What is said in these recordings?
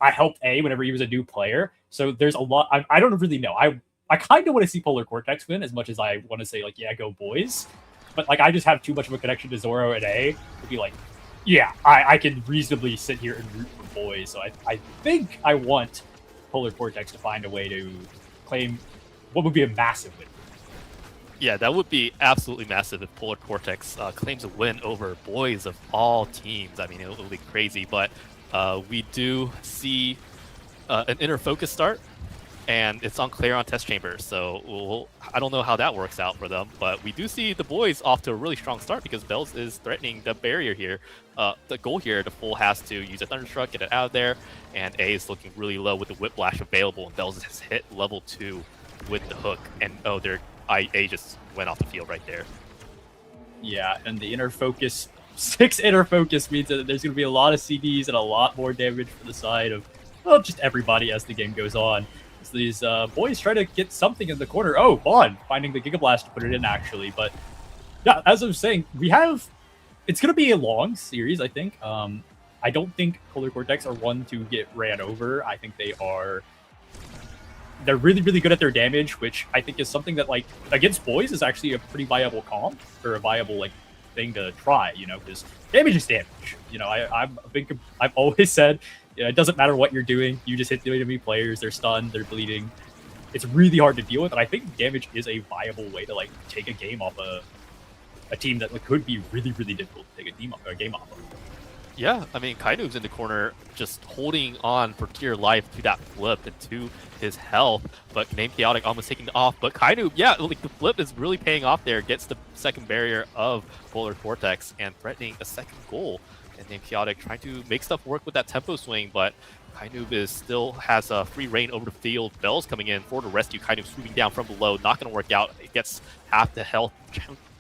I helped A whenever he was a new player. So there's a lot. I don't really know. I kind of want to see Polar Cortex win as much as I want to say like, yeah, go boys. But like I just have too much of a connection to Zoro and A to be like, yeah, I can reasonably sit here and root for boys. So I think I want Polar Cortex to find a way to claim what would be a massive win. Yeah, that would be absolutely massive if Polar Cortex claims a win over boys of all teams. I mean, it would be crazy, but we do see an inner focus start, and it's unclear on Test Chamber, so I don't know how that works out for them, but we do see the boys off to a really strong start because Bells is threatening the barrier here. The goal here, the Full has to use a Thunderstruck, get it out of there, and A is looking really low with the Whiplash available, and Bells has hit level 2 with the hook, and oh, A just went off the field right there. Yeah, and the inner focus, 6 inner focus means that there's going to be a lot of CDs and a lot more damage for the side of, well, just everybody as the game goes on. So these boys try to get something in the corner. Oh, Bond finding the Giga Blast to put it in, actually. But yeah, as I was saying, it's going to be a long series, I think. I don't think Polar Cortex are one to get ran over. I think they're really, really good at their damage, which I think is something that, like, against boys is actually a pretty viable comp, or a viable, like, thing to try, you know, because damage is damage. You know, I've always said, it doesn't matter what you're doing, you just hit the enemy players, they're stunned, they're bleeding. It's really hard to deal with, and I think damage is a viable way to, like, take a game off a team that like, could be really, really difficult to take a game off of. Yeah, I mean, Kainu's in the corner just holding on for dear life to that flip and to his health, but Name Chaotic almost taking it off. But Kainu, yeah, like the flip is really paying off there, gets the second barrier of Polar Cortex and threatening a second goal. And Name Chaotic trying to make stuff work with that tempo swing, but Kainu still has a free reign over the field. Bell's coming in for the rescue. Kainu swooping down from below, not going to work out. It gets half the health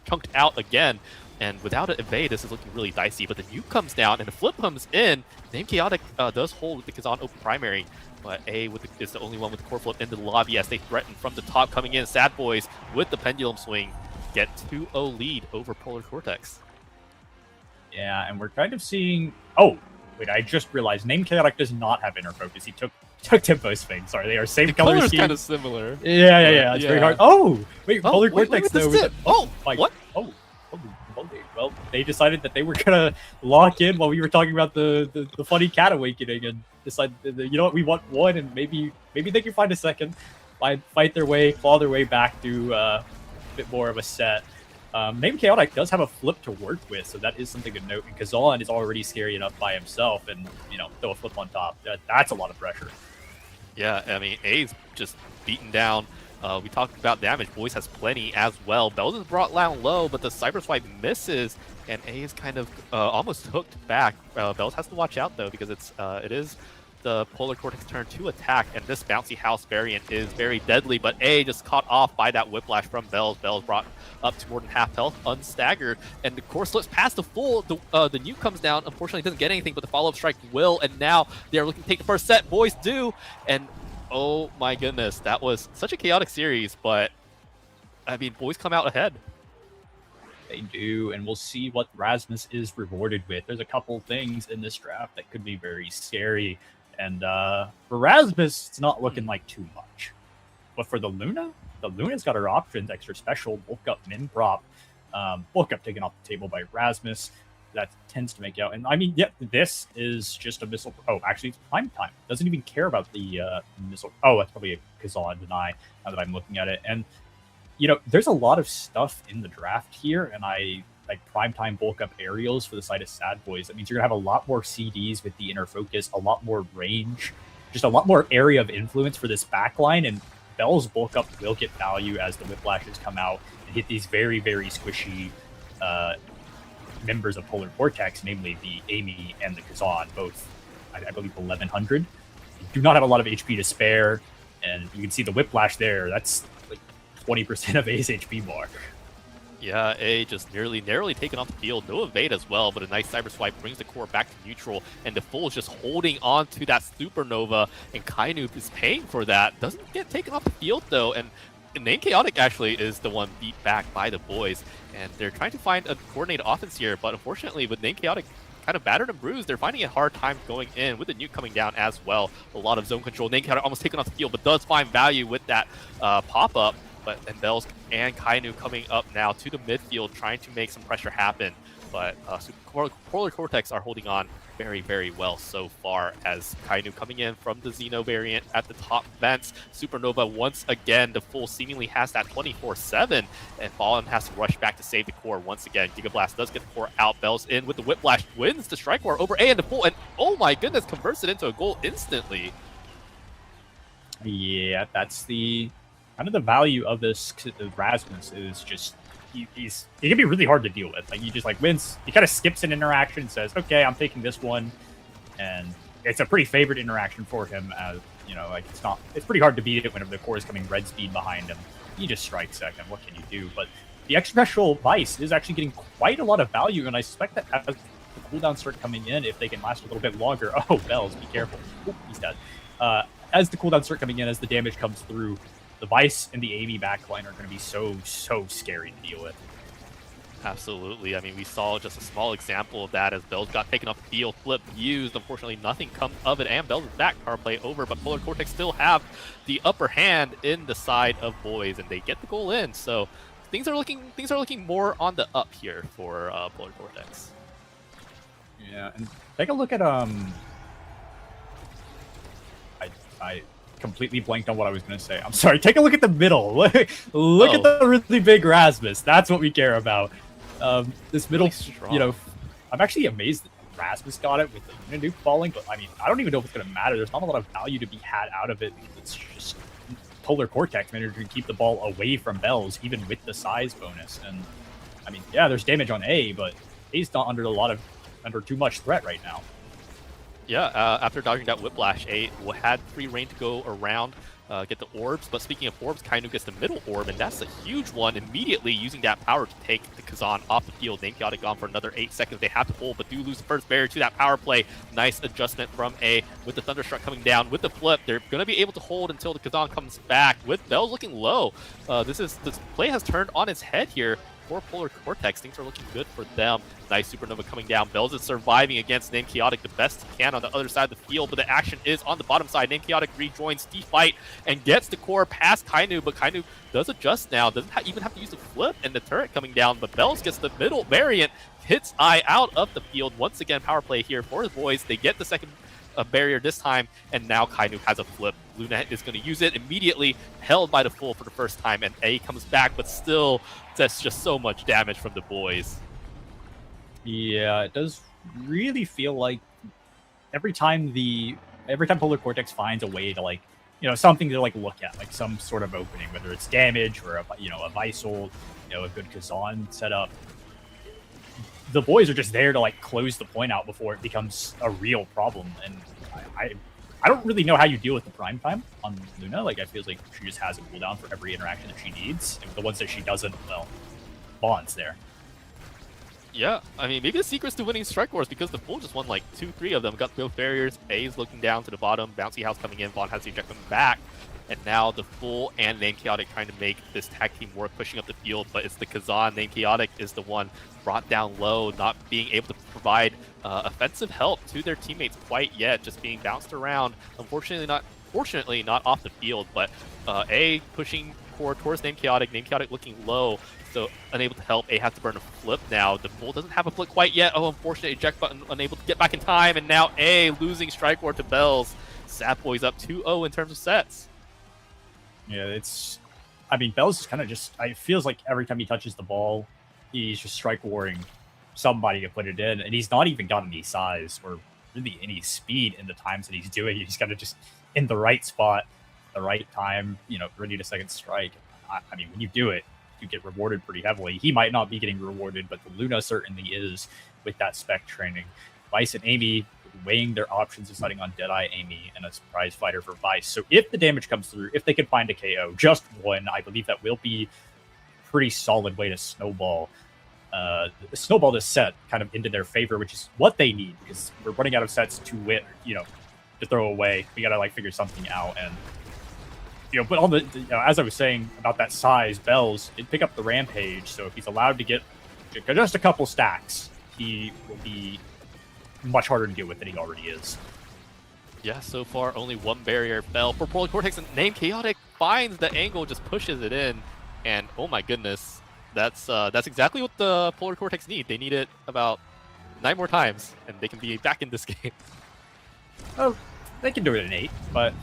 chunked out again. And without an evade, this is looking really dicey. But the nuke comes down and the flip comes in. Name Chaotic does hold because on open primary. But A is the only one with the core flip into the lobby as they threaten from the top coming in. Sad Boys with the pendulum swing get 2-0 lead over Polar Cortex. Yeah, and we're kind of seeing... Oh, wait, I just realized Name Chaotic does not have inner focus. He took Tempo Swing. Sorry, they are same the color scheme. Kind of similar. Yeah. It's very hard. Oh, wait, Polar Cortex though. Oh, like, what? Well, they decided that they were gonna lock in while we were talking about the funny cat awakening, and decide, you know what, we want one, and maybe they can find a second, fight their way, claw their way back to a bit more of a set. Name Chaotic does have a flip to work with, so that is something to note. And Kazan is already scary enough by himself, and throw a flip on top. That's a lot of pressure. Yeah, I mean, A's just beaten down. We talked about damage. Boys has plenty as well. Bells is brought down low, but the Cyber Swipe misses, and A is kind of almost hooked back. Bells has to watch out, though, because it is the Polar Cortex turn to attack, and this Bouncy House variant is very deadly, but A just caught off by that Whiplash from Bells. Bells brought up to more than half health, unstaggered, and the core slips past the full. The nuke comes down. Unfortunately, doesn't get anything, but the follow-up strike will, and now they are looking to take the first set. Boys do, and oh my goodness, that was such a chaotic series, but I mean, boys come out ahead. They do, and we'll see what Rasmus is rewarded with. There's a couple things in this draft that could be very scary, and for Rasmus, it's not looking like too much. But for the Luna's got her options, extra special, bulk up, min prop, bulk up taken off the table by Rasmus. That tends to make out. And I mean, yeah, this is just a missile. Oh, actually, it's prime time. Doesn't even care about the missile. Oh, that's probably a Kazan deny now that I'm looking at it. And, there's a lot of stuff in the draft here. And I like primetime bulk up aerials for the side of Sad Boys. That means you're going to have a lot more CDs with the inner focus, a lot more range, just a lot more area of influence for this backline. And Bell's bulk up will get value as the Whiplashes come out and hit these very, very squishy members of Polar Cortex, namely the Amy and the Kazan, both, I believe, 1100. They do not have a lot of HP to spare, and you can see the Whiplash there. That's like 20% of A's HP bar. Yeah, A just narrowly taken off the field. No evade as well, but a nice Cyber Swipe brings the core back to neutral, and the Full is just holding on to that Supernova, and Kainu is paying for that. Doesn't get taken off the field, though, and Name Chaotic actually is the one beat back by the boys, and they're trying to find a coordinated offense here, but unfortunately with Name Chaotic kind of battered and bruised. They're finding a hard time going in with the nuke coming down as well. A lot of zone control. Namecounter almost taken off the field, but does find value with that pop-up. And Bells and Kainu coming up now to the midfield, trying to make some pressure happen. But Polar Cortex are holding on very, very well so far, as Kainu coming in from the Xeno variant at the top vents. Supernova once again, the full seemingly has that 24/7, and Fallen has to rush back to save the core once again. Gigablast does get the core out. Bells in with the Whiplash, wins the Strike War over A and the full, and oh my goodness, converts it into a goal instantly. Yeah, that's the kind of the value of this. Rasmus is just he can be really hard to deal with. Like, he just like wins. He kind of skips an interaction and says, "Okay, I'm taking this one," and it's a pretty favorite interaction for him. As you know, like it's pretty hard to beat it whenever the core is coming red speed behind him. He just strikes second. What can you do? But the extraterrestrial Vice is actually getting quite a lot of value, and I suspect that as the cooldowns start coming in, if they can last a little bit longer. Oh, Bells, be careful. Ooh, he's dead. As the cooldowns start coming in, as the damage comes through, the Vice and the AV backline are going to be so scary to deal with. Absolutely. I mean, we saw just a small example of that as Bells got taken off the field, flip used. Unfortunately, nothing comes of it, and Bells is back. Power play over, but Polar Cortex still have the upper hand in the side of BOIS, and they get the goal in. So things are looking more on the up here for Polar Cortex. Yeah, and take a look at I completely blanked on what I was going to say. I'm sorry. Take a look at the middle. Look at the really big Rasmus. That's what we care about. This middle, you know, I'm actually amazed that Rasmus got it with the nuke falling, but I mean, I don't even know if it's going to matter. There's not a lot of value to be had out of it because it's just Polar Cortex managed to keep the ball away from Bells, even with the size bonus. And I mean, yeah, there's damage on A, but A's not under too much threat right now. Yeah, after dodging that Whiplash, A had free reign to go around, get the orbs. But speaking of orbs, Kainu gets the middle orb, and that's a huge one. Immediately using that power to take the Kazan off the field. Namecounter gone for another 8 seconds. They have to hold, but do lose the first barrier to that power play. Nice adjustment from A with the Thunderstruck coming down. With the flip, they're going to be able to hold until the Kazan comes back. With Bells looking low, this play has turned on its head here. For Polar Cortex, things are looking good for them. Nice Supernova coming down. Bells is surviving against Name Chaotic the best he can on the other side of the field, but the action is on the bottom side. Name Chaotic rejoins the fight and gets the core past Kainu, but Kainu does adjust now. Doesn't even have to use the flip and the turret coming down, but Bells gets the middle variant, hits Eye out of the field. Once again, power play here for his boys. They get the second barrier this time, and now Kainu has a flip. Luna is going to use it immediately, held by the full for the first time, and A comes back, but still, that's just so much damage from the boys. Yeah, it does really feel like every time Polar Cortex finds a way to, like, you know, something to like look at, like some sort of opening, whether it's damage or a Visol, you know, a good Kazan setup, the boys are just there to like close the point out before it becomes a real problem. And I don't really know how you deal with the prime time on Luna. Like, I feel like she just has a cooldown for every interaction that she needs, and the ones that she doesn't, well, Bond's there. Yeah, I mean, maybe the secret's to winning Strike Wars, because the Fool just won like 2-3 of them, got both barriers. A's looking down to the bottom, Bouncy House coming in, Bond has to eject them back. And now the Fool and Name Chaotic trying to make this tag team work, pushing up the field, but it's the Kazan. Name Chaotic is the one brought down low, not being able to provide offensive help to their teammates quite yet, just being bounced around. Fortunately not off the field, but A pushing core towards Name Chaotic looking low, so unable to help. A has to burn a flip now. The Fool doesn't have a flip quite yet. Oh, unfortunate eject button, unable to get back in time, and now A losing Strike War to Bells. Sap Boys up 2-0 in terms of sets. Yeah, I mean, Bells is kind of just, it feels like every time he touches the ball, he's just strike warring somebody to put it in, and he's not even got any size or really any speed in the times that he's doing. He's kind of just in the right spot, the right time, you know, ready to second strike. I mean, when you do it, you get rewarded pretty heavily. He might not be getting rewarded, but the Luna certainly is with that spec training. Vice and Amy weighing their options, deciding on Deadeye, Amy, and a surprise fighter for Vice. So if the damage comes through, if they can find a KO, just one, I believe that will be a pretty solid way to snowball this set kind of into their favor, which is what they need, because we're running out of sets to throw away. We gotta like figure something out. And but on the as I was saying about that size, Bells did pick up the Rampage, so if he's allowed to get just a couple stacks, he will be much harder to deal with than he already is. Yeah, so far only one barrier fell for Polar Cortex, and Name Chaotic finds the angle, just pushes it in, and oh my goodness, that's exactly what the Polar Cortex need. They need it about 9 more times, and they can be back in this game. Oh, they can do it in 8, but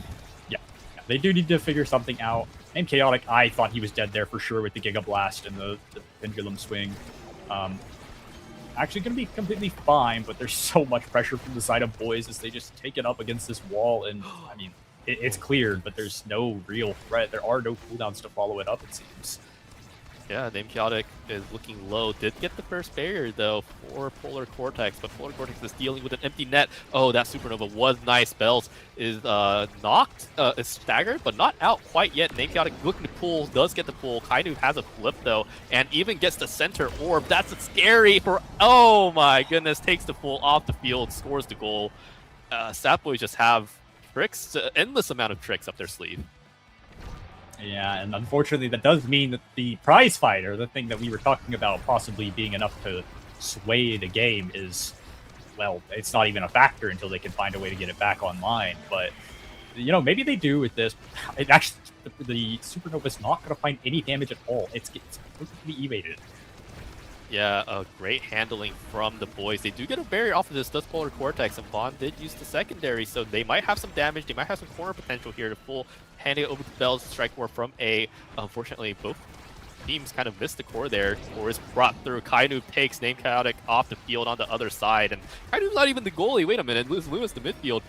yeah, they do need to figure something out. Name Chaotic, I thought he was dead there for sure with the Giga Blast and the Pendulum Swing. Actually going to be completely fine, but there's so much pressure from the side of BOIS as they just take it up against this wall, and I mean, it's cleared, but there's no real threat. There are no cooldowns to follow it up, it seems. Yeah, Name Chaotic is looking low. Did get the first barrier, though, for Polar Cortex, but Polar Cortex is dealing with an empty net. Oh, that Supernova was nice. Bells is knocked, is staggered, but not out quite yet. Name Chaotic looking to pull, does get the pull. Kainu has a flip, though, and even gets the center orb. That's scary for, oh my goodness, takes the pull off the field, scores the goal. Sapboys just have tricks, endless amount of tricks up their sleeve. Yeah, and unfortunately that does mean that the prize fighter, the thing that we were talking about possibly being enough to sway the game, is, well, it's not even a factor until they can find a way to get it back online. But, you know, maybe they do with this. It actually, the Supernova is not going to find any damage at all. It's completely evaded. Yeah, a great handling from the BOIS. They do get a barrier off of this, does Polar Cortex, and Vaughn did use the secondary, so they might have some damage. They might have some corner potential here to full handing it over to Bells, strike war from A. Unfortunately, both teams kind of missed the core there. Core is brought through. Kainu takes Name Chaotic off the field on the other side, and Kainu's not even the goalie. Wait a minute, Lewis the midfield.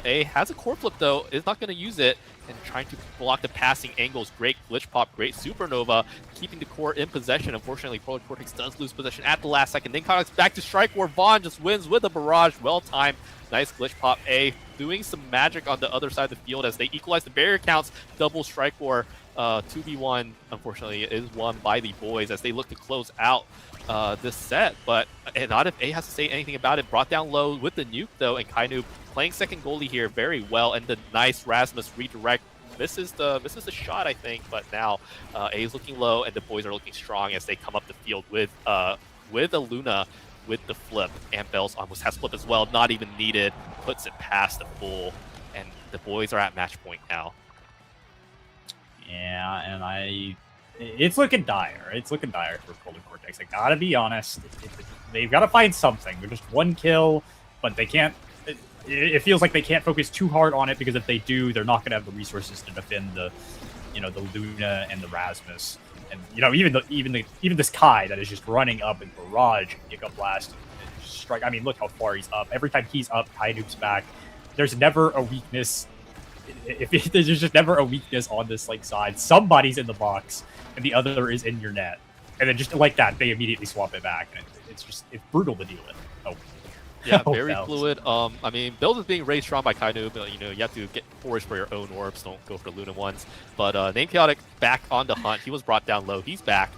A has a core flip though, is not going to use it, and trying to block the passing angles. Great glitch pop, great Supernova, keeping the core in possession. Unfortunately, Polar Cortex does lose possession at the last second. Then Chaotic's back to strike war. Vaughn just wins with a barrage. Well timed. Nice glitch pop. A doing some magic on the other side of the field as they equalize the barrier counts. Double strike war. 2v1, unfortunately, is won by the BOIS as they look to close out this set. But not if A has to say anything about it. Brought down low with the nuke, though, and Kainu playing second goalie here very well. And the nice Rasmus redirect misses the shot, I think. But now A is looking low, and the BOIS are looking strong as they come up the field with a Luna with the flip. And Bells almost has flip as well, not even needed. Puts it past the full, and the BOIS are at match point now. Yeah, and it's looking dire. It's looking dire for Polar Cortex. I gotta be honest. They've got to find something. They're just one kill, but they can't. It feels like they can't focus too hard on it, because if they do, they're not gonna have the resources to defend the Luna and the Rasmus, and even this Kai that is just running up in barrage, Giga Blast, and strike. I mean, look how far he's up. Every time he's up, Kainu's back. There's never a weakness. There's just never a weakness on this side. Somebody's in the box and the other is in your net, and then just like that, they immediately swap it back, and it's brutal to deal with. Oh, yeah, oh, very Bells. fluid. I mean, Bells is being raised strong by Kainu, but you have to get foraged for your own orbs. Don't go for the Luna ones. But Name Chaotic back on the hunt. He was brought down low. He's back.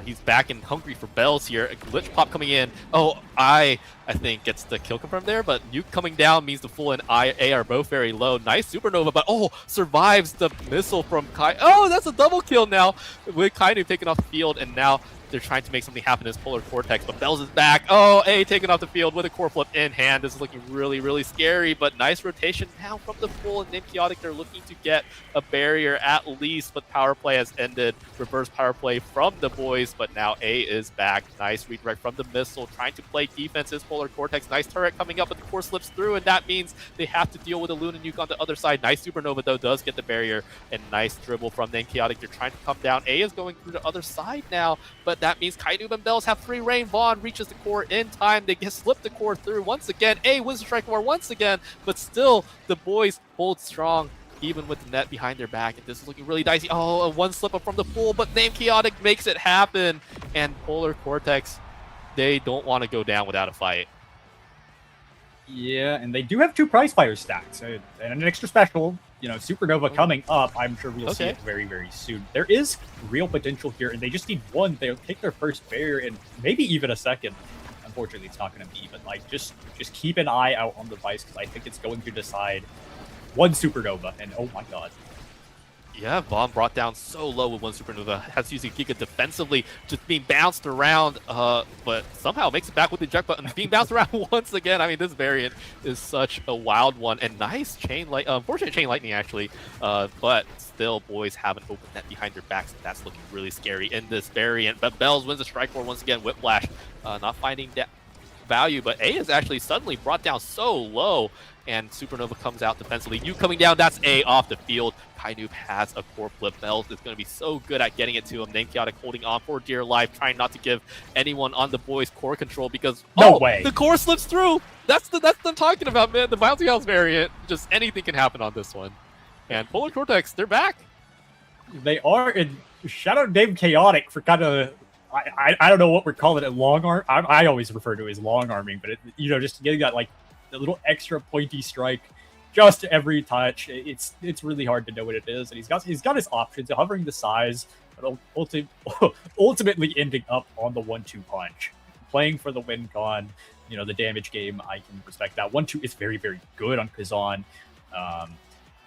He's back and hungry for Bells here. A glitch pop coming in. Oh, I think gets the kill confirmed there, but nuke coming down means the full and A are both very low. Nice Supernova, but survives the missile from Kai. Oh, that's a double kill now with Kainu taken off the field, and now they're trying to make something happen as Polar Cortex, but Bells is back. Oh, A taken off the field with a core flip in hand. This is looking really, really scary, but nice rotation now from the full, and Name Chaotic, they're looking to get a barrier at least, but power play has ended. Reverse power play from the BOIS, but now A is back. Nice redirect from the missile, trying to play defense is Polar Cortex. Nice turret coming up, but the core slips through, and that means they have to deal with a Luna nuke on the other side. Nice Supernova, though, does get the barrier, and nice dribble from Name Chaotic. They're trying to come down. A is going through the other side now, but that means Kainu and Bells have free reign. Vaughn reaches the core in time. They get slipped the core through once again. A wins the strike war once again, but still the BOIS hold strong, even with the net behind their back. And this is looking really dicey. Oh, a one slip up from the full, but Name Chaotic makes it happen. And Polar Cortex, they don't want to go down without a fight. Yeah, and they do have 2 prize fire stacks and an extra special. Supernova coming up. I'm sure we'll see it very, very soon. There is real potential here, and they just need one. They'll take their first barrier and maybe even a second. Unfortunately, it's not going to be, but just keep an eye out on the device, because I think it's going to decide one Supernova, and oh my god. Yeah, Vaughn brought down so low with one Supernova. Has to use a Giga defensively, just being bounced around, but somehow makes it back with the eject button, being bounced around once again. I mean, this variant is such a wild one, and nice chain light, unfortunate chain lightning actually, but still, boys have an open net behind their backs, and that's looking really scary in this variant. But Bells wins the strike war once again. Whiplash, not finding that value, but A is actually suddenly brought down so low, and Supernova comes out defensively. You coming down, that's A off the field. Kainoob has a core flip. Bells is going to be so good at getting it to him. Name Chaotic holding on for dear life, trying not to give anyone on the boys core control because no way. The core slips through. That's what I'm talking about, man. The Bouncy House variant, just anything can happen on this one. And Polar Cortex, they're back. They are, and shout out Name Chaotic for kind of, I don't know what we're calling it, long arm. I always refer to it as long arming, but just getting that like a little extra pointy strike just every touch. It's really hard to know what it is, and he's got his options, hovering the size, but ultimately ending up on the 1-2 punch, playing for the win con. The damage game, I can respect that. 1-2 is very, very good on Kazan,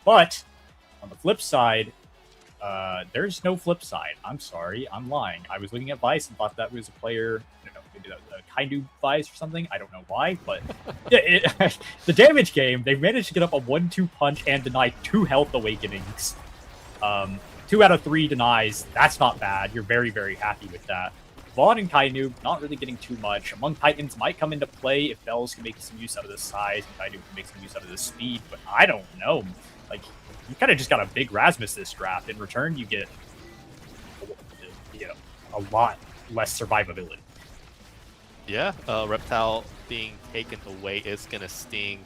but on the flip side, there's no flip side. I'm sorry, I'm lying. I was looking at Vice and thought that was a player, maybe a Kainoob Vice or something. I don't know why, but the damage game, they've managed to get up a 1-2 punch and deny 2 health awakenings. 2 out of 3 denies. That's not bad. You're very, very happy with that. Vaughn and Kainoob not really getting too much. Among Titans might come into play if Bells can make some use out of the size and Kainoob can make some use out of the speed, but I don't know. Like, you kind of just got a big Rasmus this draft. In return, you get a lot less survivability. Yeah, Reptile being taken away is going to sting.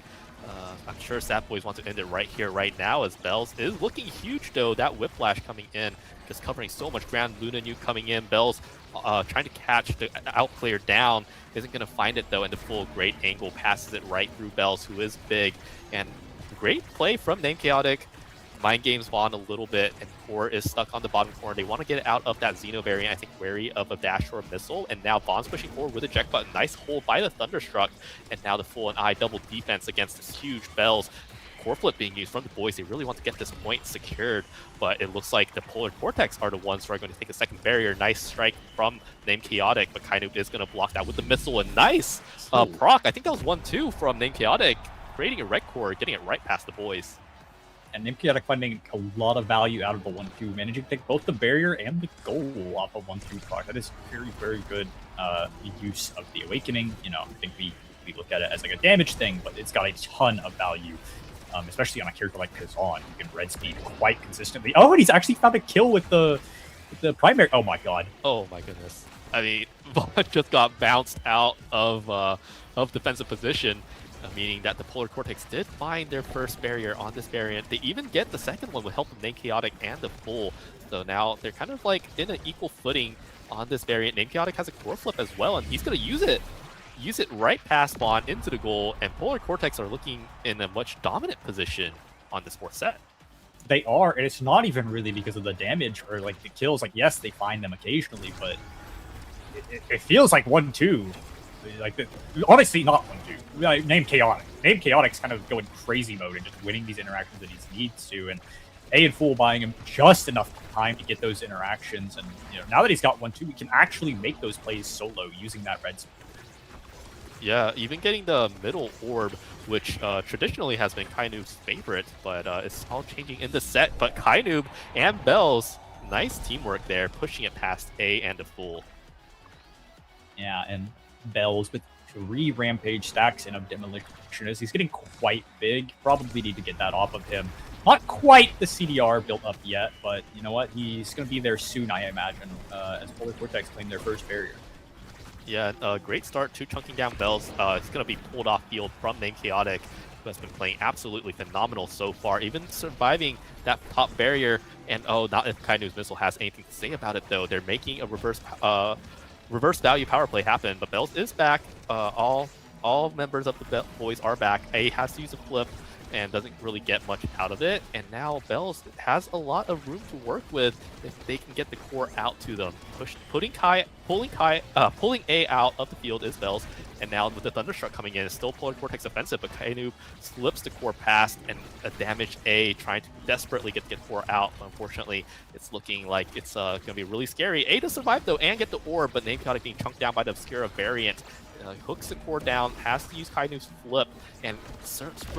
I'm sure Sapboys want to end it right here, right now, as Bells is looking huge, though. That Whiplash coming in, just covering so much ground. Luna Nuke coming in. Bells trying to catch the outplayer down. Isn't going to find it, though, and the full great angle passes it right through Bells, who is big. And great play from Name Chaotic. Mind games Vaughn a little bit, and Core is stuck on the bottom corner. They want to get it out of that Xeno variant, I think, wary of a dash or a missile, and now Vaughn's pushing forward with a eject button. Nice hold by the Thunderstruck, and now the full and eye double defense against this huge Bells. Core flip being used from the boys. They really want to get this point secured, but it looks like the Polar Cortex are the ones who are going to take a second barrier. Nice strike from Name Chaotic, but Kainoob is going to block that with the missile, and nice proc. I think that was 1-2 from Name Chaotic, creating a red core, getting it right past the boys. And Name Chaotic finding a lot of value out of the 1-2, managing to take both the barrier and the goal off of 1-2 proc. That is very, very good use of the Awakening. I think we look at it as like a damage thing, but it's got a ton of value, especially on a character like Kazan, who can red speed quite consistently. Oh, and he's actually found a kill with the primary. Oh my god. Oh my goodness. I mean, Vaughn just got bounced out of defensive position. Meaning that the Polar Cortex did find their first barrier on this variant. They even get the second one with help of Name Chaotic and the full. So now they're kind of like in an equal footing on this variant. Name Chaotic has a core flip as well, and he's going to use it right past Vaughn into the goal. And Polar Cortex are looking in a much dominant position on this fourth set. They are, and it's not even really because of the damage or like the kills. Like, yes, they find them occasionally, but it feels like 1-2. Like, honestly, not 1-2. Name Chaotic. Name Chaotic's kind of going crazy mode and just winning these interactions that he needs to. And A and Fool buying him just enough time to get those interactions. And now that he's got 1-2, he can actually make those plays solo using that red speed. Yeah, even getting the middle orb, which traditionally has been Kainoob's favorite, but it's all changing in the set. But Kainoob and Bells, nice teamwork there, pushing it past A and the Fool. Yeah, and Bells with 3 Rampage stacks and a Demolitionist. He's getting quite big. Probably need to get that off of him. Not quite the CDR built up yet, but you know what? He's going to be there soon, I imagine, as Polar Cortex claim their first barrier. Yeah, great start to chunking down Bells. It's going to be pulled off field from Name Chaotic, who has been playing absolutely phenomenal so far, even surviving that top barrier. And not if Kainoob's missile has anything to say about it, though. They're making a reverse value power play happen, but Bells is back. All members of the boys are back. A has to use a flip, and doesn't really get much out of it. And now Bells has a lot of room to work with if they can get the core out to them. Pulling A out of the field is Bells, and now with the Thunderstruck coming in, it's still Polar Cortex offensive, but Kainu slips the core past and a damaged A, trying to desperately get the core out. But unfortunately, it's looking like it's going to be really scary. A to survive though and get the orb, but Namechaotic being chunked down by the Obscura variant. Hooks the core down, has to use Kainu's flip, and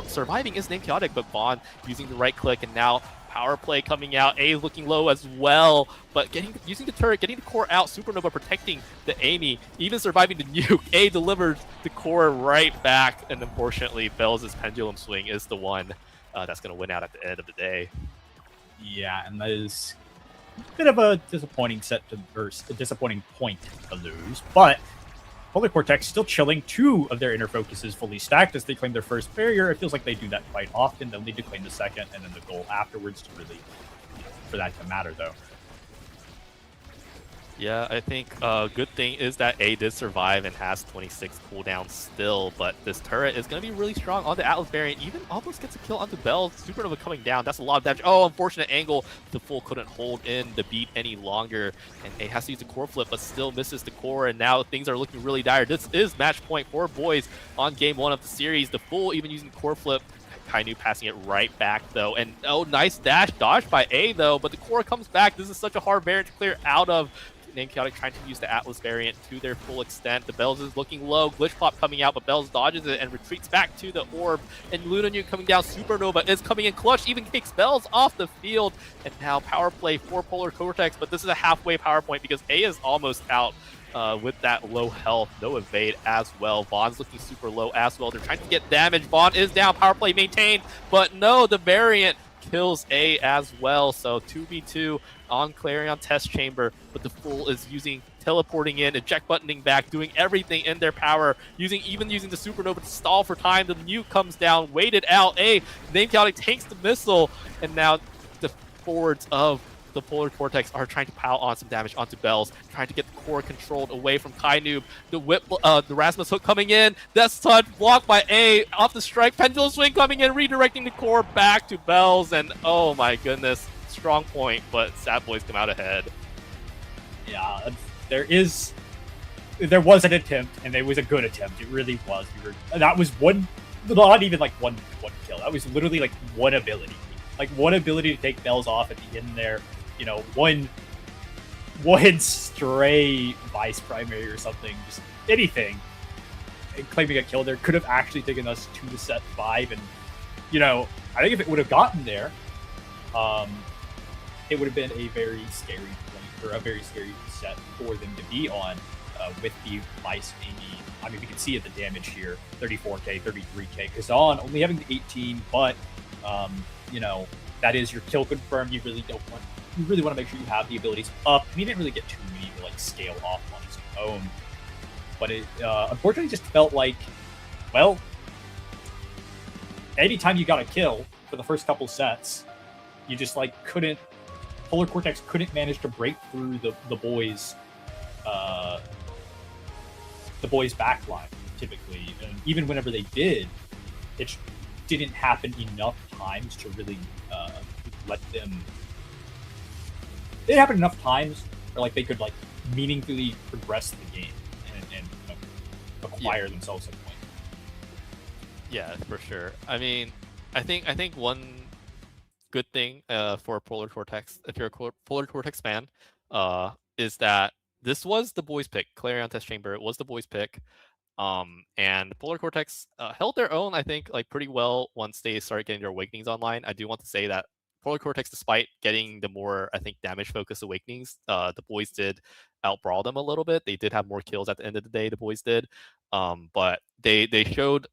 surviving is Namechaotic, but Vaughn using the right click, and now power play coming out. A is looking low as well, but using the turret, getting the core out, Supernova protecting the Amy, even surviving the nuke. A delivers the core right back, and unfortunately, Bells' pendulum swing is the one that's going to win out at the end of the day. Yeah, and that is a bit of a disappointing a disappointing point to lose, but Polar Cortex still chilling. 2 of their inner focuses fully stacked as they claim their first barrier. It feels like they do that quite often. They'll need to claim the second and then the goal afterwards to really, for that to matter, though. Yeah, I think a good thing is that A did survive and has 26 cooldown still, but this turret is going to be really strong on the Atlas variant. Even almost gets a kill onto Bells. Supernova coming down. That's a lot of damage. Oh, unfortunate angle. The full couldn't hold in the beat any longer, and A has to use the core flip, but still misses the core, and now things are looking really dire. This is match point for BOIS on game 1 of the series. The full even using the core flip. Kainu passing it right back, though. And, oh, nice dash dodge by A, though, but the core comes back. This is such a hard variant to clear out of. Namechaotic trying to use the Atlas variant to their full extent. The Bells is looking low. Glitch Pop coming out, but Bells dodges it and retreats back to the orb. And Luna Nuke coming down. Supernova is coming in clutch, even kicks Bells off the field. And now power play for Polar Cortex, but this is a halfway power point because A is almost out. With that low health, no evade as well. Vaughn's looking super low as well. They're trying to get damage. Vaughn is down. Power play maintained, but no, the variant kills A as well. So 2v2 on Clarion Test Chamber, but the Fool is teleporting in, eject buttoning back, doing everything in their power, even using the Supernova to stall for time. The nuke comes down, waited out. A, Namechaotic takes the missile, and now the forwards of the Polar Cortex are trying to pile on some damage onto Bells, trying to get the core controlled away from Kainu. The whip, the Rasmus hook coming in. Death Touch blocked by A. Off the strike. Pendulum swing coming in, redirecting the core back to Bells. And oh my goodness, strong point, but Sad Boys come out ahead. Yeah, there was an attempt, and it was a good attempt. It really was. That was not even like one kill. That was literally like one ability. Like one ability to take Bells off at the end there. You know, one stray vice primary or something, just anything, and claiming a kill there could have actually taken us to the set 5. And, you know, I think if it would have gotten there, it would have been a very scary point, or a very scary set for them to be on with the vice Amy. I mean, we can see it, the damage here, 34k, 33k. Kazan only having the 18, but, you know, that is your kill confirmed. You really want to make sure you have the abilities up. He didn't really get too many to like scale off on his own, but it unfortunately just felt like, well, anytime you got a kill for the first couple sets, you just like couldn't. Polar Cortex couldn't manage to break through the boys' backline typically, and even whenever they did, it didn't happen enough times to really let them. It happened enough times where like they could like meaningfully progress the game and acquire themselves a point. Yeah, for sure. I mean, I think one good thing for Polar Cortex, if you're a Polar Cortex fan, is that this was the boys' pick. Clarion Test Chamber, it was the boys' pick. And Polar Cortex held their own, I think, like pretty well once they started getting their awakenings online. I do want to say that Polar Cortex, despite getting the more, I think, damage-focused awakenings, the boys did outbrawl them a little bit. They did have more kills at the end of the day, the boys did. But they showed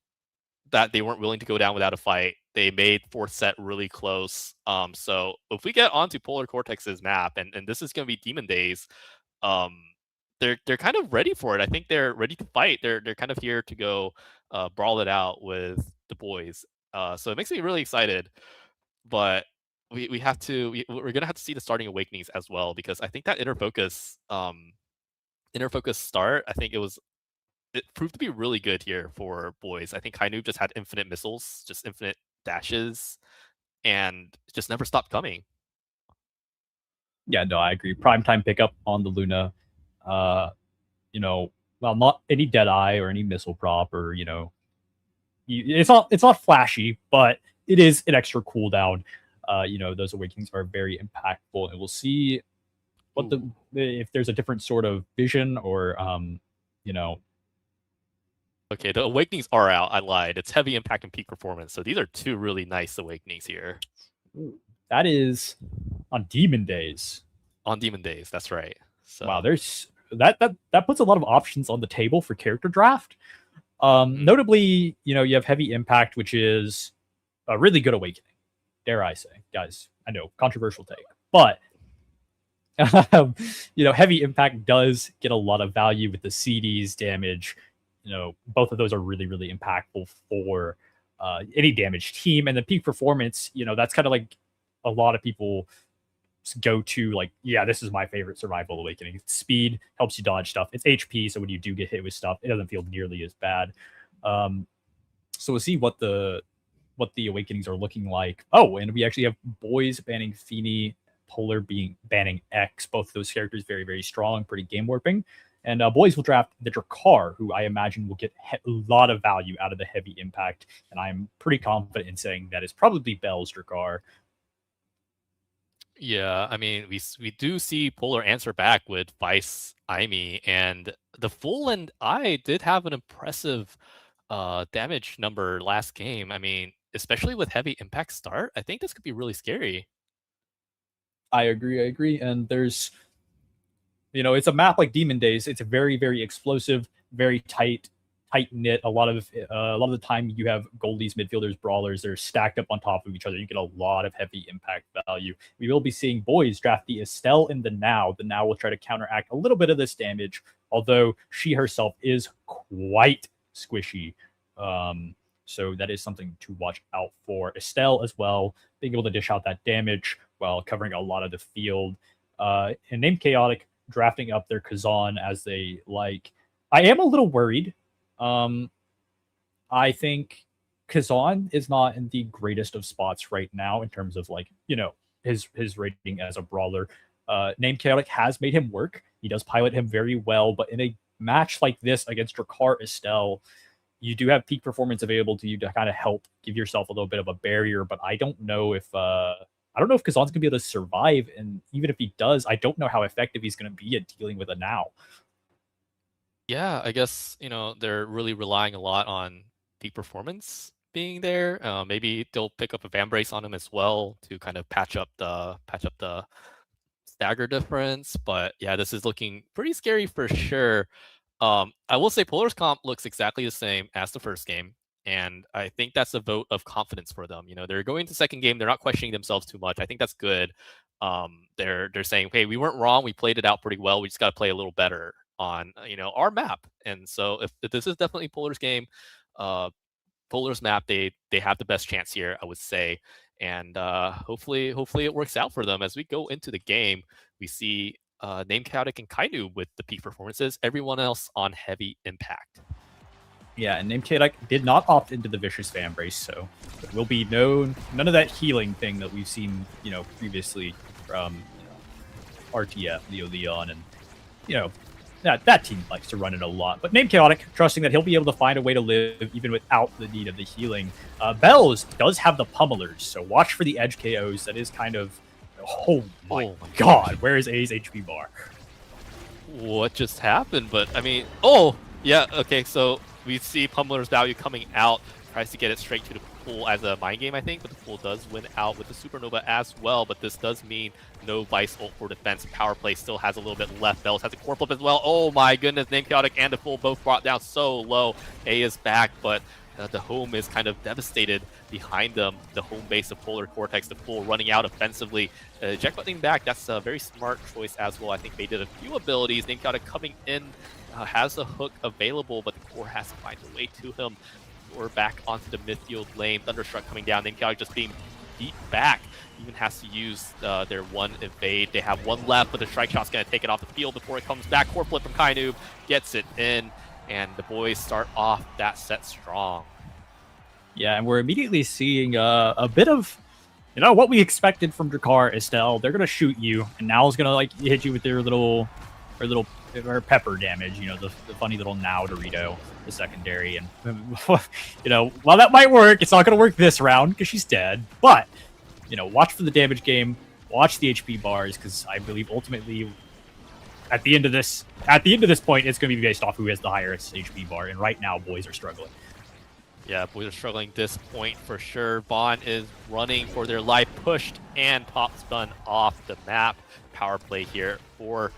that they weren't willing to go down without a fight. They made fourth set really close. So if we get onto Polar Cortex's map, and this is going to be Demon Days, they're kind of ready for it. I think they're ready to fight. They're kind of here to go brawl it out with the boys. So it makes me really excited. But we're gonna have to see the starting awakenings as well, because I think that inner focus start, I think it proved to be really good here for boys. I think Kainu just had infinite missiles, just infinite dashes, and just never stopped coming. Yeah, no, I agree. Primetime pickup on the Luna. You know, well, not any Deadeye or any missile prop or it's not flashy, but it is an extra cooldown. Those awakenings are very impactful, and we'll see what if there's a different sort of vision or you know. Okay, the awakenings are out. I lied. It's heavy impact and peak performance. So these are two really nice awakenings here. That is on Demon Days. On Demon Days, that's right. So wow, there's that puts a lot of options on the table for character draft. Notably, you have heavy impact, which is a really good awakening. Dare I say, guys? I know, controversial take, but heavy impact does get a lot of value with the CD's damage. Both of those are really, really impactful for any damage team. And the peak performance, that's kind of like a lot of people go to, like, yeah, this is my favorite survival awakening. Speed helps you dodge stuff. It's HP, so when you do get hit with stuff, it doesn't feel nearly as bad. So we'll see what the awakenings are looking like. Oh, and we actually have BOIS banning Feeny, POLR banning X. Both of those characters very, very strong, pretty game warping. And BOIS will draft the Drakkar, who I imagine will get a lot of value out of the heavy impact. And I'm pretty confident in saying that is probably Bell's Drakkar. Yeah, I mean, we do see POLR answer back with Vice Aimi, and the Full and I did have an impressive damage number last game. I mean, especially with heavy impact start, I think this could be really scary. I agree. And there's, it's a map like Demon Days. It's a very, very explosive, very tight knit. A lot of the time you have goalies, midfielders, brawlers. They're stacked up on top of each other. You get a lot of heavy impact value. We will be seeing BOIS draft the Estelle in the Now. The Now will try to counteract a little bit of this damage, although she herself is quite squishy. So that is something to watch out for. Estelle as well, being able to dish out that damage while covering a lot of the field. And named Chaotic drafting up their Kazan as they like. I am a little worried. I think Kazan is not in the greatest of spots right now in terms of, like, his rating as a brawler. Named Chaotic has made him work. He does pilot him very well, but in a match like this against Drakkar Estelle, you do have peak performance available to you to kind of help give yourself a little bit of a barrier. But I don't know if Kazan's gonna be able to survive, and even if he does, I don't know how effective he's gonna be at dealing with a Now. Yeah, I guess, they're really relying a lot on peak performance being there. Maybe they'll pick up a Van Brace on him as well to kind of patch up the stagger difference. But yeah, this is looking pretty scary for sure. I will say POLR's comp looks exactly the same as the first game, and I think that's a vote of confidence for them. They're going to second game, they're not questioning themselves too much. I think that's good. They're saying, hey, we weren't wrong, we played it out pretty well, we just got to play a little better on our map. And so if this is definitely POLR's game, POLR's map, they have the best chance here, I would say. And hopefully it works out for them. As we go into the game, we see Named Chaotic and Kainu with the peak performances, everyone else on heavy impact. Yeah, and Named Chaotic did not opt into the Vicious Fan Brace, so there will be none of that healing thing that we've seen, previously from RTF, Leon, and that team likes to run it a lot. But Named Chaotic, trusting that he'll be able to find a way to live even without the need of the healing. Bells does have the pummelers, so watch for the edge KOs. That is kind of, oh my god, where is A's HP bar? What just happened? But I mean, oh yeah, okay, so we see Pummeler's value coming out, tries to get it straight to the pool as a mind game, I think, but the pool does win out with the Supernova as well. But this does mean no Vice ult for defense. Power play still has a little bit left. Bells has a core flip as well. Oh my goodness, Named Chaotic and the full both brought down so low. A is back, but the home is kind of devastated behind them. The home base of POLR Cortex, the full running out offensively. Eject buttoning back, that's a very smart choice as well. I think they did a few abilities. Named Chaotic coming in, has a hook available, but the core has to find a way to him. We're back onto the midfield lane. Thunderstruck coming down. Named Chaotic just being beat back. Even has to use their one evade. They have one left, but the strike shot's going to take it off the field before it comes back. Core flip from Kainu gets it in, and the boys start off that set strong. Yeah, and we're immediately seeing a bit of, you know, what we expected from Drakkar. Estelle, they're gonna shoot you, and Now's gonna like hit you with their little or pepper damage. You know, the funny little Now Dorito, the secondary, and you know, while that might work, it's not gonna work this round because she's dead. But you know, watch for the damage game, watch the HP bars, because I believe ultimately at the end of this point, it's gonna be based off who has the highest HP bar, and right now, boys are struggling. Yeah, boys are struggling this point for sure. Vaughn is running for their life, pushed and pop spun off the map. Power play here for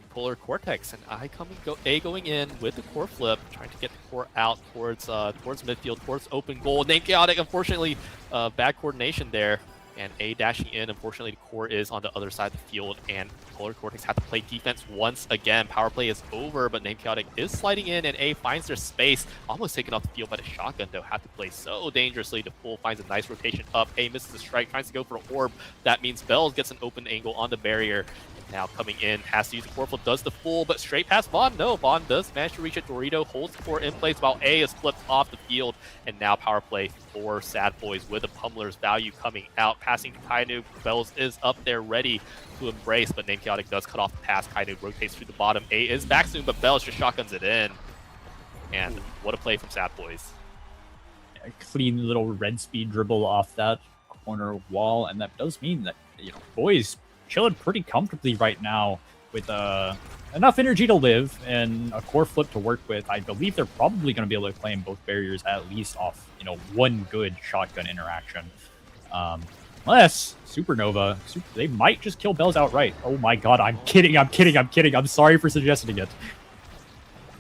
Polar Cortex, and going in with the core flip, trying to get the core out towards midfield, towards open goal. Named Chaotic, unfortunately, bad coordination there. And A dashing in. Unfortunately, the core is on the other side of the field, and Polar Cortex have to play defense once again. Power play is over, but Named Chaotic is sliding in, and A finds their space. Almost taken off the field by the shotgun, though. Have to play so dangerously. The Fool finds a nice rotation up. A misses the strike, tries to go for an orb. That means Bells gets an open angle on the barrier. Now coming in, has to use the core flip, does the Fool, but straight past Vaughn. No, Vaughn does manage to reach it. Dorito holds the core in place while A is flipped off the field. And now power play for Sad Boys with a Pummeler's value coming out. Passing to Kainu. Bells is up there ready to embrace, but Named Chaotic does cut off the pass. Kainu rotates through the bottom. A is back soon, but Bells just shotguns it in. And what a play from Sad Boys. A clean little red speed dribble off that corner wall, and that does mean that, you know, boys chilling pretty comfortably right now with enough energy to live and a core flip to work with. I believe they're probably going to be able to claim both barriers at least off, you know, one good shotgun interaction. Unless Supernova, they might just kill Bells outright. Oh my god, I'm kidding. I'm sorry for suggesting it.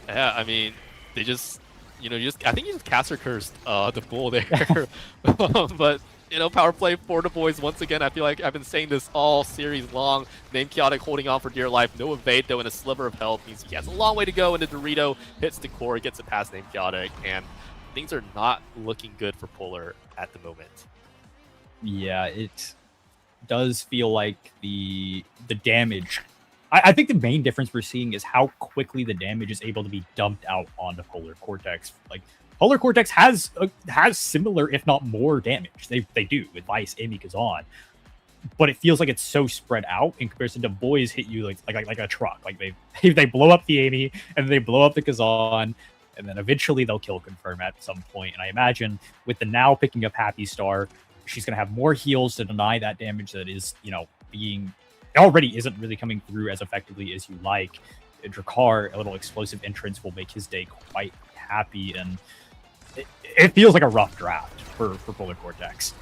Yeah, I mean, they just, you know, I think you just caster cursed the Fool there. But you know, power play for the boys once again. I feel like I've been saying this all series long. Named Chaotic holding on for dear life. No evade, though, in a sliver of health. Means he has a long way to go, and the Dorito hits the core, gets it past Named Chaotic, and things are not looking good for Polar at the moment. Yeah, it does feel like the damage. I think the main difference we're seeing is how quickly the damage is able to be dumped out onto Polar Cortex. Like, Polar Cortex has similar, if not more, damage. They do with Vice, Amy, Kazan, but it feels like it's so spread out in comparison to boys hit you like a truck. Like they blow up the Amy and they blow up the Kazan, and then eventually they'll kill confirm at some point. And I imagine with the Now picking up Happy Star, she's gonna have more heals to deny that damage that is, you know, already isn't really coming through as effectively as you like. Drakkar, a little explosive entrance will make his day quite happy, and it feels like a rough draft for Polar Cortex.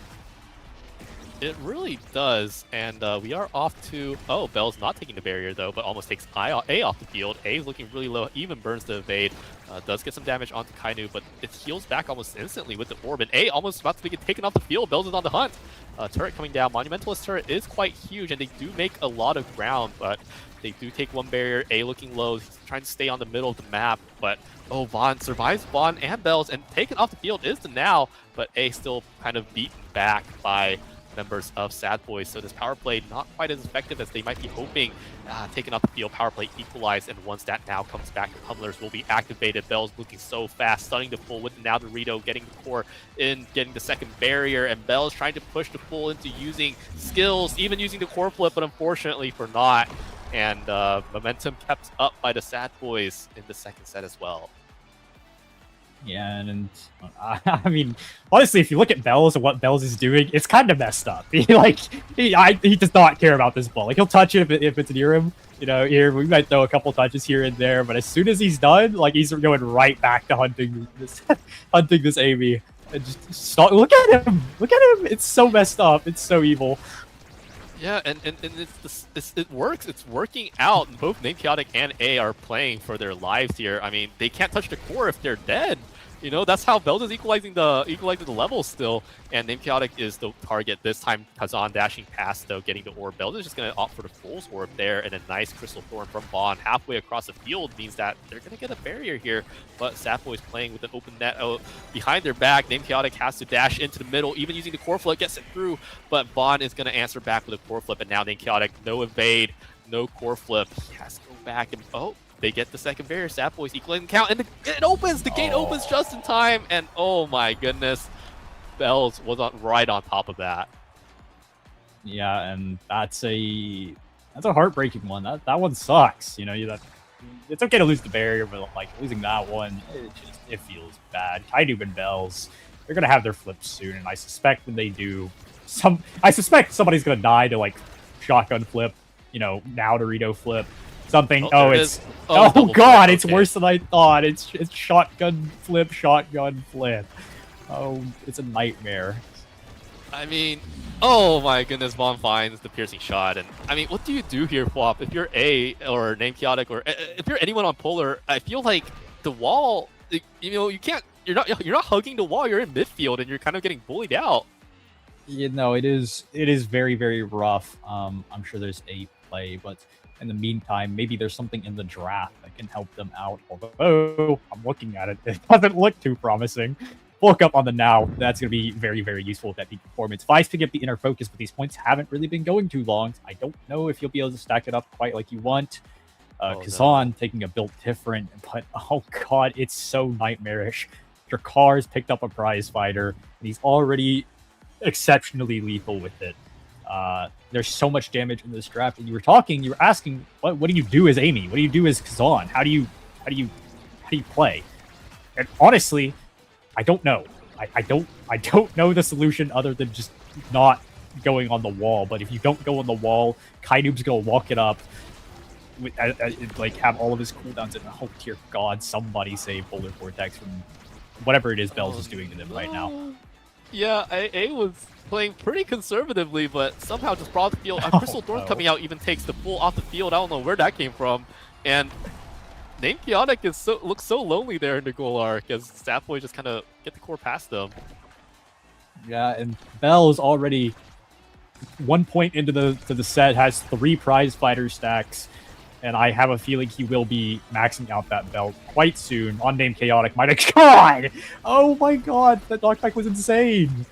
It really does, and we are off to... Oh, Bell's not taking the barrier, though, but almost takes A off the field. A is looking really low, even burns the evade. Does get some damage onto Kainu, but it heals back almost instantly with the orb, and A almost about to get taken off the field. Bell's is on the hunt. Turret coming down. Monumentalist turret is quite huge, and they do make a lot of ground, but they do take one barrier. A looking low. He's trying to stay on the middle of the map, but oh, Vaughn survives Vaughn and Bells, and taken off the field is the Now, but A still kind of beaten back by members of Sad Boys. So this power play not quite as effective as they might be hoping. Taken off the field, power play equalized, and once that Now comes back, the Pummelers will be activated. Bells looking so fast, stunning the Fool with the Now Dorito, getting the core in, getting the second barrier, and Bells trying to push the Fool into using skills, even using the core flip, but unfortunately for not. And momentum kept up by the Sad Boys in the second set as well. Yeah, and I mean, honestly, if you look at Bells and what Bells is doing, it's kind of messed up. He does not care about this ball. Like, he'll touch it if it's near him. You know, here we might throw a couple touches here and there, but as soon as he's done, like, he's going right back to hunting this Amy. And just stop. Look at him. Look at him. It's so messed up. It's so evil. Yeah, and it works. It's working out. Both Named Chaotic and A are playing for their lives here. I mean, they can't touch the core if they're dead. You know, that's how Bells is equalizing the levels still. And Named Chaotic is the target this time. Kazan dashing past, though, getting the orb. Bells is just going to opt for the Fool's orb there, and a nice Crystal Thorn from Vaughn halfway across the field means that they're going to get a barrier here. But Sad Boys playing with an open net behind their back. Named Chaotic has to dash into the middle, even using the core flip, gets it through. But Vaughn is going to answer back with a core flip, and now Named Chaotic, no evade, no core flip. He has to go back and they get the second barrier. Sad Boys equaling the count, and it opens. The gate opens just in time, and oh my goodness. Bells was right on top of that. Yeah, and that's a heartbreaking one. That one sucks. You know, it's okay to lose the barrier, but like losing that one, it feels bad. Kainub and Bells, they're gonna have their flips soon, and I suspect when they do, I suspect somebody's gonna die to like shotgun flip, you know, now Dorito flip, something. Oh, it's double god, flip, it's okay. worse than I thought. It's shotgun flip, shotgun flip. Oh, it's a nightmare. I mean, oh my goodness, Vaughn finds the piercing shot, and I mean, what do you do here, Flop? If you're A or Name Chaotic, or if you're anyone on Polar, I feel like the wall, you know, you're not hugging the wall. You're in midfield, and you're kind of getting bullied out. You know, it is very, very rough. I'm sure there's a play, but in the meantime, maybe there's something in the draft that can help them out. Although I'm looking at it, it doesn't look too promising. Look up on the now. That's going to be very, very useful with that peak performance. Vice picking up the inner focus, but these points haven't really been going too long. I don't know if you'll be able to stack it up quite like you want. Kazan taking a build different, but oh god, it's so nightmarish. Drakar's picked up a prize fighter, and he's already exceptionally lethal with it. There's so much damage in this draft, and you were asking, what do you do as Amy? What do you do as Kazan? How do you play? And honestly, I don't know. I don't know the solution other than just not going on the wall. But if you don't go on the wall, Kainub's gonna walk it up, like have all of his cooldowns, and oh dear God, somebody save Polar Cortex from whatever it is Bells is doing to them right now. Yeah, A was playing pretty conservatively, but somehow just brought the field. Crystal Thorn coming out even takes the full off the field. I don't know where that came from, and Name Chaotic looks so lonely there in the goal arc as Sapboy just kind of get the core past them. Yeah, and Bell's already 1 point into the set, has 3 prize fighter stacks, and I have a feeling he will be maxing out that belt quite soon on Name Chaotic. My god! Oh my god, that knockback was insane!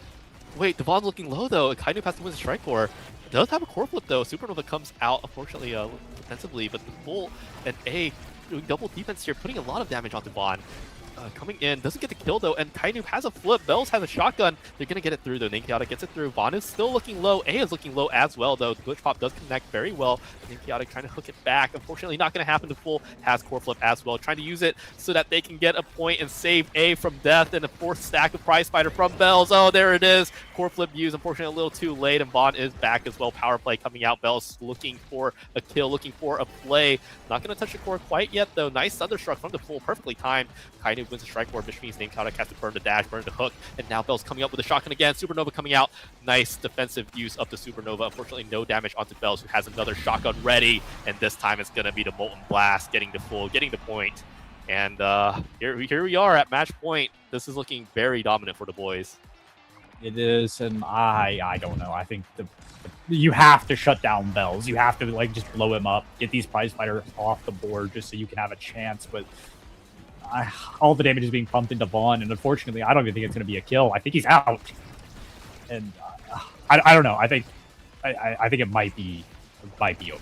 Wait, Devon's looking low though. Kainub has to win the strike core. Does have a core flip though. Supernova comes out, unfortunately, defensively, but the full and A doing double defense here, putting a lot of damage onto Vaughn. Coming in, doesn't get the kill though, and Kainub has a flip. Bells has a shotgun. They're gonna get it through though. Name Chaotic gets it through. Vaughn is still looking low. A is looking low as well though. The glitch pop does connect very well. Name Chaotic trying to hook it back. Unfortunately, not gonna happen to full. Has core flip as well. Trying to use it so that they can get a point and save A from death. And a 4th stack of prize fighter from Bells. Oh, there it is. Core flip used. Unfortunately, a little too late, and Vaughn is back as well. Power play coming out. Bells looking for a kill, looking for a play. Not gonna touch the core quite yet though. Nice thunderstruck from the full, perfectly timed. Kainub wins the strike board, which means Name Chaotic has to burn the dash, burn the hook, and now Bells coming up with a shotgun again. Supernova coming out. Nice defensive use of the Supernova. Unfortunately, no damage onto Bells, who has another shotgun ready, and this time it's going to be the Molten Blast getting the full, getting the point. And here we are at match point. This is looking very dominant for the boys. It is, and I don't know. I think you have to shut down Bells. You have to like just blow him up, get these prize fighters off the board just so you can have a chance. But all the damage is being pumped into Vaughn, and unfortunately, I don't even think it's going to be a kill. I think he's out, and I don't know. I think it might be over.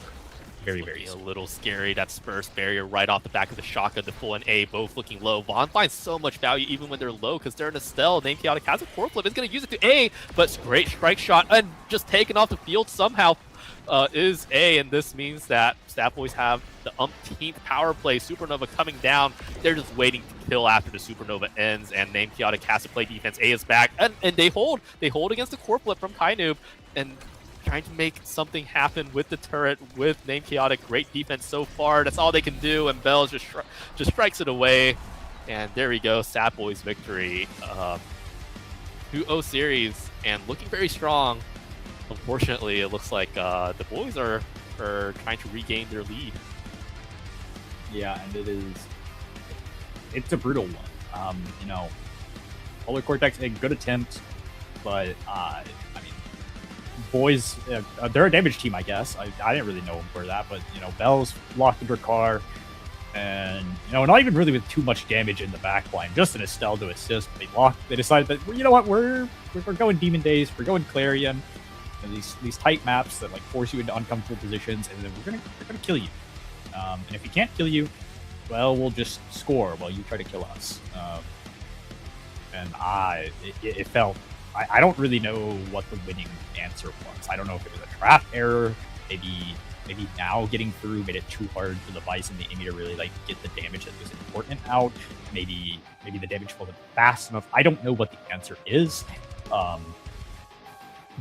Very, very a little scary. That Spurs barrier right off the back of the shotgun. The full and A both looking low. Vaughn finds so much value even when they're low because they're in a stealth. Name Chaotic has a core flip. Is going to use it to A, but great strike shot and just taken off the field somehow. Is A, and this means that Staff Boys have the umpteenth power play. Supernova coming down. They're just waiting to kill after the Supernova ends, and Name Chaotic has to play defense. A is back, and they hold. They hold against the core flip from Kainub, and trying to make something happen with the turret, with Name Chaotic. Great defense so far. That's all they can do, and Bells just strikes it away. And there we go, Sap Boys victory. 2-0 series, and looking very strong. Unfortunately, it looks like the boys are trying to regain their lead. Yeah, and it's a brutal one. You know, Polar Cortex, a good attempt, but I mean, boys, they're a damage team, I guess. I didn't really know them for that, but you know, Bells locked into car, and you know, not even really with too much damage in the backline, just an Estelle to assist. They decided that, you know what, we're going Demon Days, we're going Clarion. These tight maps that like force you into uncomfortable positions, and then we're gonna kill you. And if we can't kill you, well, we'll just score while you try to kill us. And it felt I don't really know what the winning answer was. I don't know if it was a trap error. Maybe now getting through made it too hard for the Vice and the Amy to really like get the damage that was important out. Maybe the damage wasn't fast enough. I don't know what the answer is.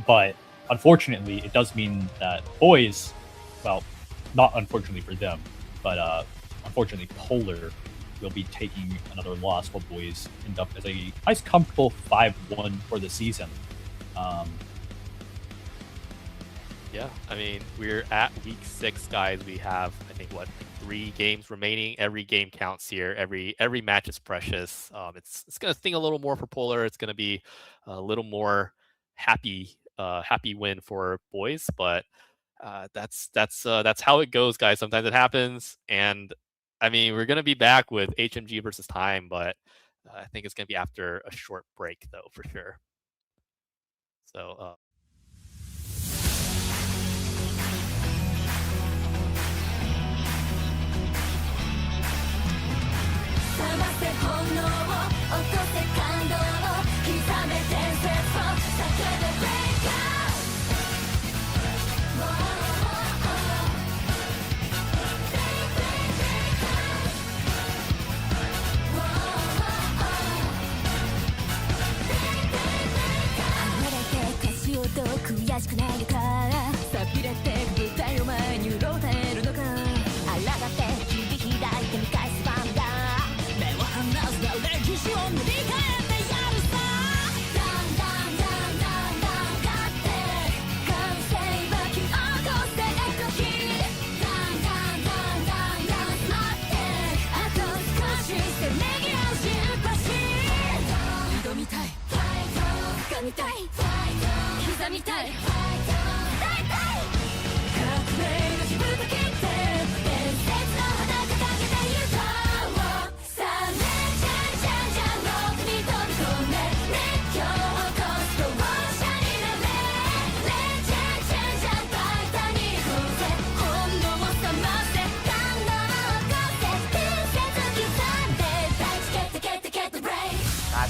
But unfortunately, it does mean that BOIS, well, not unfortunately for them, but unfortunately POLR will be taking another loss while BOIS end up as a nice comfortable 5-1 for the season. Yeah, I mean, we're at week 6, guys. We have, I think, what, 3 games remaining. Every game counts here. Every match is precious. It's gonna sting a little more for POLR. It's gonna be a little more happy win for BOIS, but that's how it goes, guys. Sometimes it happens, and I mean, we're gonna be back with HMG versus Time, but I think it's gonna be after a short break, though, for sure. So.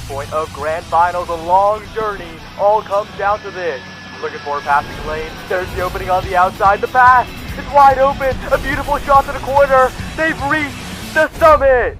Point of Grand Finals, a long journey, all comes down to this. Looking for a passing lane, there's the opening on the outside, the pass, it's wide open, a beautiful shot to the corner, they've reached the summit!